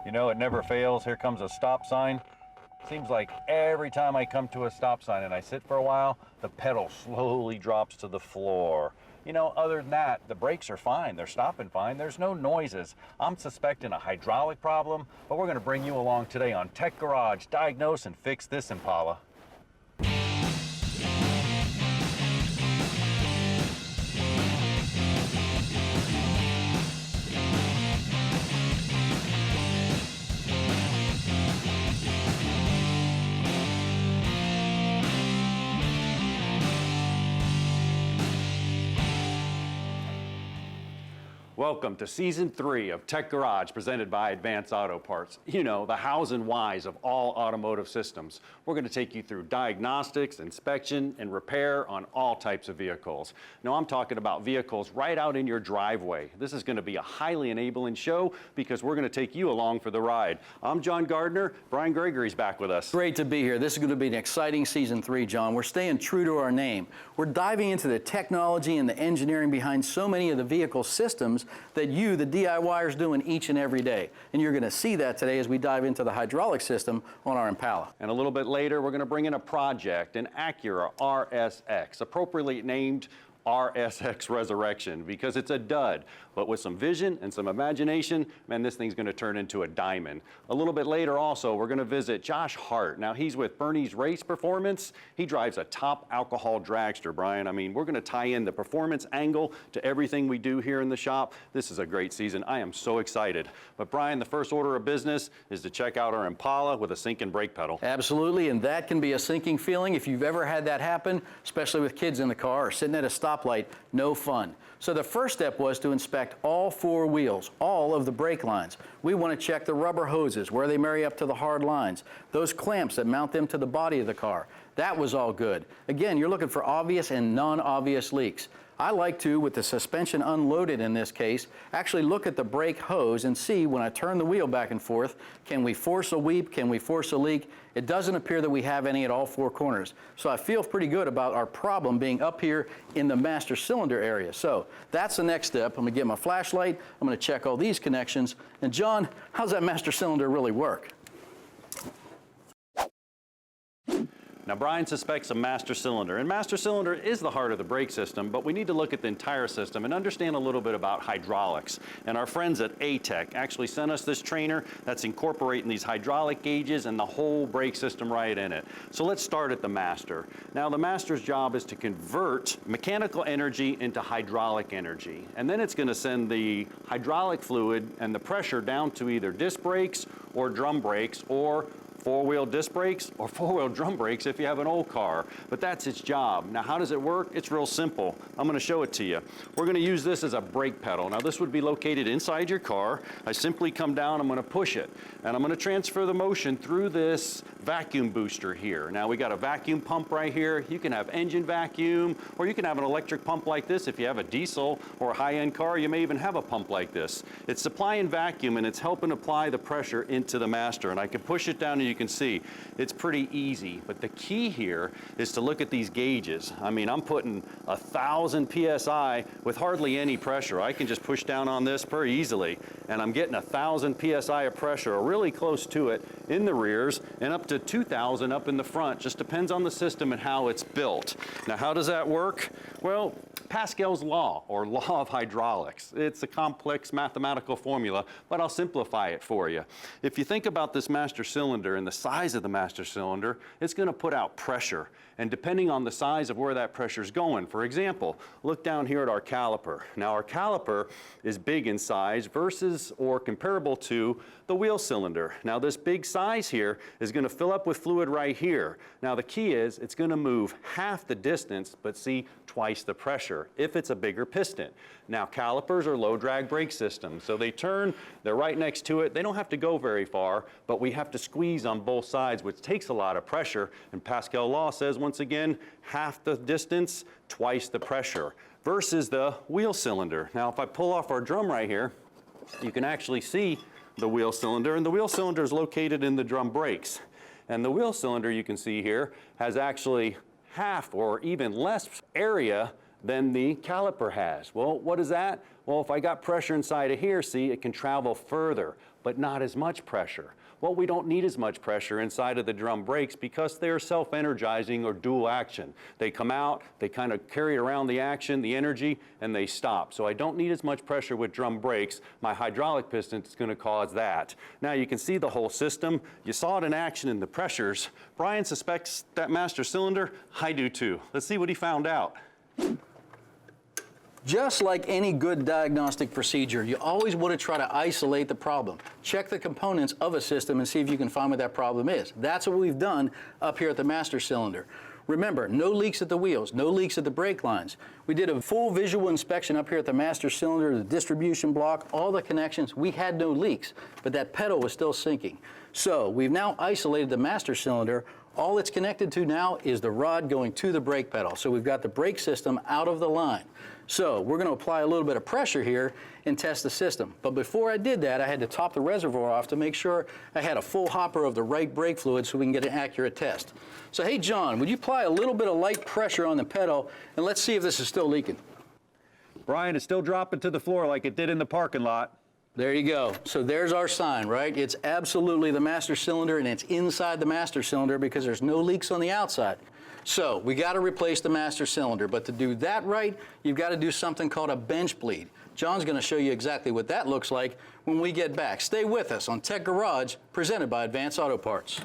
You know, it never fails. Here comes a stop sign. Seems like every time I come to a stop sign and I sit for a while, the pedal slowly drops to the floor. You know, other than that, the brakes are fine. They're stopping fine. There's no noises. I'm suspecting a hydraulic problem, but we're going to bring you along today on Tech Garage, diagnose and fix this Impala. Welcome to Season 3 of Tech Garage, presented by Advanced Auto Parts. You know, the hows and whys of all automotive systems. We're going to take you through diagnostics, inspection, and repair on all types of vehicles. Now, I'm talking about vehicles right out in your driveway. This is going to be a highly enabling show because we're going to take you along for the ride. I'm John Gardner. Brian Gregory's back with us. Great to be here. This is going to be an exciting Season 3, John. We're staying true to our name. We're diving into the technology and the engineering behind so many of the vehicle systems that you, the DIYers, doing each and every day. And you're going to see that today as we dive into the hydraulic system on our Impala. And a little bit later, we're going to bring in a project, an Acura RSX, appropriately named RSX Resurrection, because it's a dud, but with some vision and some imagination, man, this thing's going to turn into a diamond. A little bit later also, we're going to visit Josh Hart. Now, he's with Bernie's Race Performance. He drives a top alcohol dragster, Brian. I mean, we're going to tie in the performance angle to everything we do here in the shop. This is a great season. I am so excited. But Brian, the first order of business is to check out our Impala with a sinking brake pedal. Absolutely, and that can be a sinking feeling if you've ever had that happen, especially with kids in the car or sitting at a stoplight. No fun. So the first step was to inspect all four wheels, all of the brake lines. We want to check the rubber hoses, where they marry up to the hard lines, those clamps that mount them to the body of the car. That was all good. Again, you're looking for obvious and non-obvious leaks. I like to, with the suspension unloaded in this case, actually look at the brake hose and see when I turn the wheel back and forth, can we force a weep, can we force a leak? It doesn't appear that we have any at all four corners. So I feel pretty good about our problem being up here in the master cylinder area. So that's the next step. I'm gonna get my flashlight, I'm gonna check all these connections. And John, how's that master cylinder really work? Now, Brian suspects a master cylinder, and master cylinder is the heart of the brake system, but we need to look at the entire system and understand a little bit about hydraulics. And our friends at A-Tech actually sent us this trainer that's incorporating these hydraulic gauges and the whole brake system right in it. So let's start at the master. Now, the master's job is to convert mechanical energy into hydraulic energy, and then it's going to send the hydraulic fluid and the pressure down to either disc brakes or drum brakes, or four-wheel disc brakes or four-wheel drum brakes if you have an old car. But that's its job. Now, how does it work? It's real simple. I'm going to show it to you. We're going to use this as a brake pedal. Now, this would be located inside your car. I simply come down, I'm going to push it, and I'm going to transfer the motion through this vacuum booster here. Now, we got a vacuum pump right here. You can have engine vacuum, or you can have an electric pump like this. If you have a diesel or a high-end car, you may even have a pump like this. It's supplying vacuum, and it's helping apply the pressure into the master. And I can push it down, and you can see it's pretty easy. But the key here is to look at these gauges. I mean, I'm putting 1,000 PSI with hardly any pressure. I can just push down on this pretty easily, and I'm getting 1,000 PSI of pressure, or really close to it, in the rears, and up to 2,000 up in the front. Just depends on the system and how it's built. Now, how does that work? Well, Pascal's law, or law of hydraulics. It's a complex mathematical formula, but I'll simplify it for you. If you think about this master cylinder and the size of the master cylinder, it's going to put out pressure. And depending on the size of where that pressure is going, for example, look down here at our caliper. Now, our caliper is big in size versus or comparable to the wheel cylinder. Now, this big size here is going to fill up with fluid right here. Now, the key is it's going to move half the distance, but see, twice the pressure if it's a bigger piston. Now, calipers are low drag brake systems, so they turn, they're right next to it. They don't have to go very far, but we have to squeeze on both sides, which takes a lot of pressure. And Pascal law says, once again, half the distance, twice the pressure, versus the wheel cylinder. Now, if I pull off our drum right here, you can actually see the wheel cylinder, and the wheel cylinder is located in the drum brakes. And the wheel cylinder, you can see here, has actually half or even less area than the caliper has. Well, what is that? Well, if I got pressure inside of here, see, it can travel further, but not as much pressure. Well, we don't need as much pressure inside of the drum brakes because they're self-energizing or dual action. They come out, they kind of carry around the action, the energy, and they stop. So I don't need as much pressure with drum brakes. My hydraulic piston is going to cause that. Now you can see the whole system. You saw it in action in the pressures. Brian suspects that master cylinder. I do too. Let's see what he found out. Just like any good diagnostic procedure, you always want to try to isolate the problem. Check the components of a system and see if you can find what that problem is. That's what we've done up here at the master cylinder. Remember, no leaks at the wheels, no leaks at the brake lines. We did a full visual inspection up here at the master cylinder, the distribution block, all the connections. We had no leaks, but that pedal was still sinking. So we've now isolated the master cylinder. All it's connected to now is the rod going to the brake pedal. So we've got the brake system out of the line. So we're going to apply a little bit of pressure here and test the system. But before I did that, I had to top the reservoir off to make sure I had a full hopper of the right brake fluid so we can get an accurate test. So hey, John, would you apply a little bit of light pressure on the pedal, and let's see if this is still leaking. Brian, it's still dropping to the floor like it did in the parking lot. There you go. So there's our sign, right? It's absolutely the master cylinder, and it's inside the master cylinder because there's no leaks on the outside. So we got to replace the master cylinder, but to do that right, you've got to do something called a bench bleed. John's going to show you exactly what that looks like when we get back. Stay with us on Tech Garage, presented by Advanced Auto Parts.